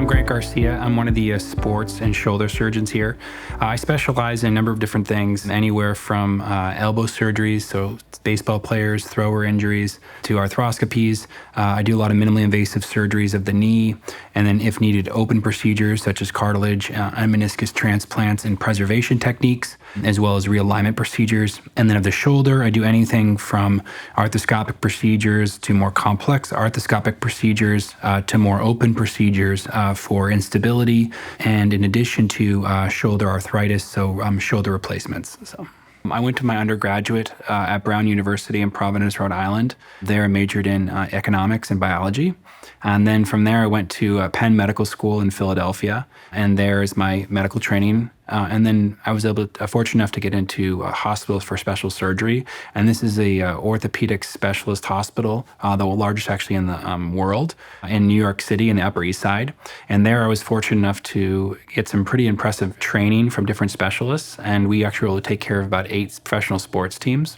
I'm Grant Garcia. I'm one of the sports and shoulder surgeons here. I specialize in a number of different things, anywhere from elbow surgeries, so baseball players, thrower injuries, to arthroscopies. I do a lot of minimally invasive surgeries of the knee, and then if needed, open procedures such as cartilage and meniscus transplants and preservation techniques, as well as realignment procedures. And then of the shoulder, I do anything from arthroscopic procedures to more complex arthroscopic procedures to more open procedures for instability, and in addition to shoulder arthritis, so shoulder replacements. So I went to my undergraduate at Brown University in Providence, Rhode Island. There I majored in economics and biology. And then from there I went to Penn Medical School in Philadelphia, and there is my medical training. And then I was fortunate enough to get into hospitals for special surgery. And this is a orthopedic specialist hospital, the largest actually in the world, in New York City in the Upper East Side. And there I was fortunate enough to get some pretty impressive training from different specialists. And we actually were able to take care of about 8 professional sports teams.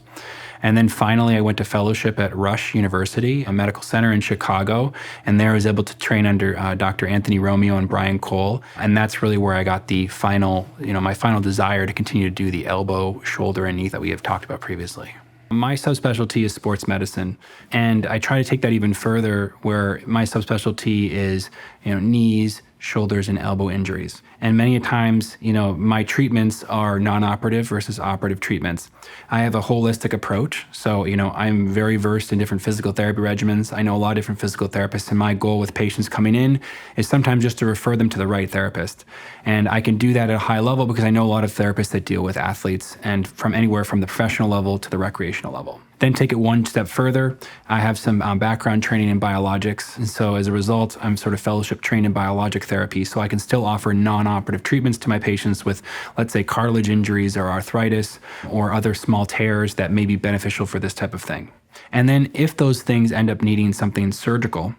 And then finally, I went to fellowship at Rush University, a medical center in Chicago. And there I was able to train under Dr. Anthony Romeo and Brian Cole. And that's really where I got the final, my final desire to continue to do the elbow, shoulder, and knee that we have talked about previously. My subspecialty is sports medicine, and I try to take that even further where my subspecialty is, knees, shoulders, and elbow injuries. And many times, my treatments are non-operative versus operative treatments. I have a holistic approach. So, I'm very versed in different physical therapy regimens. I know a lot of different physical therapists, and my goal with patients coming in is sometimes just to refer them to the right therapist. And I can do that at a high level because I know a lot of therapists that deal with athletes, and from anywhere from the professional level to the recreational level. Then take it one step further. I have some background training in biologics. And so as a result, I'm sort of fellowship trained in biologic therapy. So I can still offer non-operative treatments to my patients with, let's say, cartilage injuries or arthritis or other small tears that may be beneficial for this type of thing. And then if those things end up needing something surgical,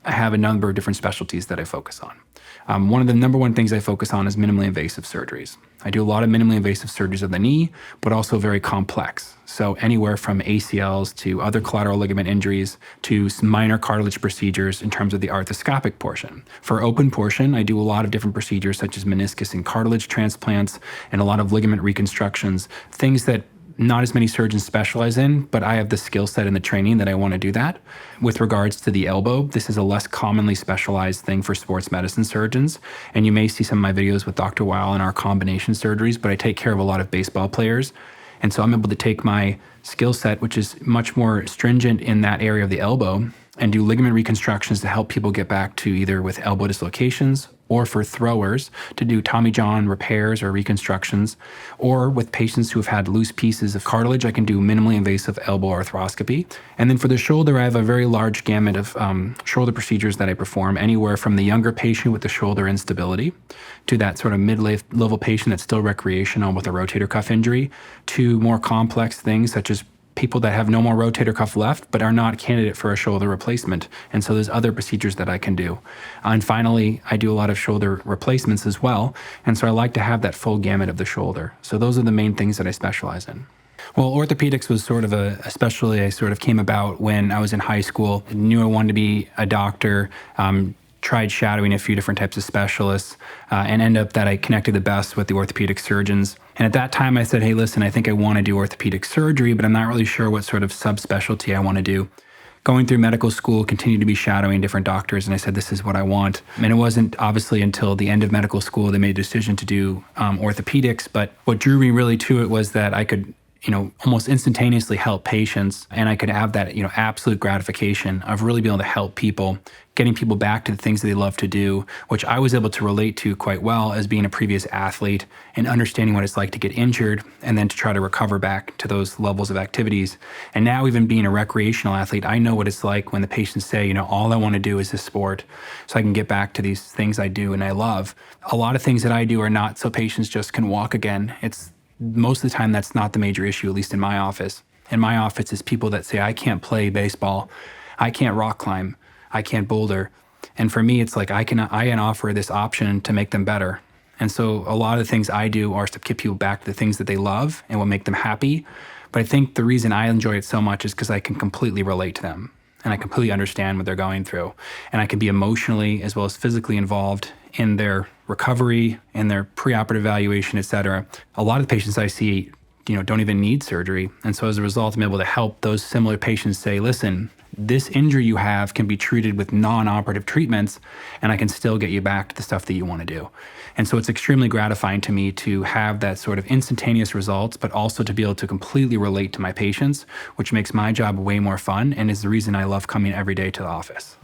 I have a number of different specialties that I focus on. One of the number one things I focus on is minimally invasive surgeries. I do a lot of minimally invasive surgeries of the knee, but also very complex. So anywhere from ACLs to other collateral ligament injuries to minor cartilage procedures in terms of the arthroscopic portion. For open portion, I do a lot of different procedures such as meniscus and cartilage transplants and a lot of ligament reconstructions, things that not as many surgeons specialize in, but I have the skill set and the training that I want to do that. With regards to the elbow, this is a less commonly specialized thing for sports medicine surgeons. And you may see some of my videos with Dr. Weil and our combination surgeries, but I take care of a lot of baseball players. And so I'm able to take my skill set, which is much more stringent in that area of the elbow, and do ligament reconstructions to help people get back to either with elbow dislocations or for throwers to do Tommy John repairs or reconstructions, or with patients who have had loose pieces of cartilage, I can do minimally invasive elbow arthroscopy. And then for the shoulder, I have a very large gamut of shoulder procedures that I perform, anywhere from the younger patient with the shoulder instability to that sort of mid-level patient that's still recreational with a rotator cuff injury, to more complex things such as people that have no more rotator cuff left but are not a candidate for a shoulder replacement. And so there's other procedures that I can do. And finally, I do a lot of shoulder replacements as well. And so I like to have that full gamut of the shoulder. So those are the main things that I specialize in. Well, orthopedics was sort of I sort of came about when I was in high school. I knew I wanted to be a doctor. Tried shadowing a few different types of specialists, and ended up that I connected the best with the orthopedic surgeons. And at that time I said, hey, listen, I think I want to do orthopedic surgery, but I'm not really sure what sort of subspecialty I want to do. Going through medical school, continued to be shadowing different doctors, and I said, this is what I want. And it wasn't obviously until the end of medical school they made a decision to do orthopedics, but what drew me really to it was that I could almost instantaneously help patients, and I could have that, absolute gratification of really being able to help people, getting people back to the things that they love to do, which I was able to relate to quite well as being a previous athlete and understanding what it's like to get injured and then to try to recover back to those levels of activities. And now even being a recreational athlete, I know what it's like when the patients say, all I want to do is this sport so I can get back to these things I do and I love. A lot of things that I do are not so patients just can walk again. Most of the time, that's not the major issue, at least in my office. In my office is people that say, I can't play baseball, I can't rock climb, I can't boulder. And for me, it's like I can offer this option to make them better. And so a lot of the things I do are to get people back to the things that they love and what make them happy. But I think the reason I enjoy it so much is because I can completely relate to them. and I completely understand what they're going through. And I can be emotionally as well as physically involved in their recovery, in their preoperative evaluation, et cetera. A lot of the patients I see, don't even need surgery. And so as a result, I'm able to help those similar patients say, listen, this injury you have can be treated with non-operative treatments, and I can still get you back to the stuff that you want to do. And so it's extremely gratifying to me to have that sort of instantaneous results, but also to be able to completely relate to my patients, which makes my job way more fun and is the reason I love coming every day to the office.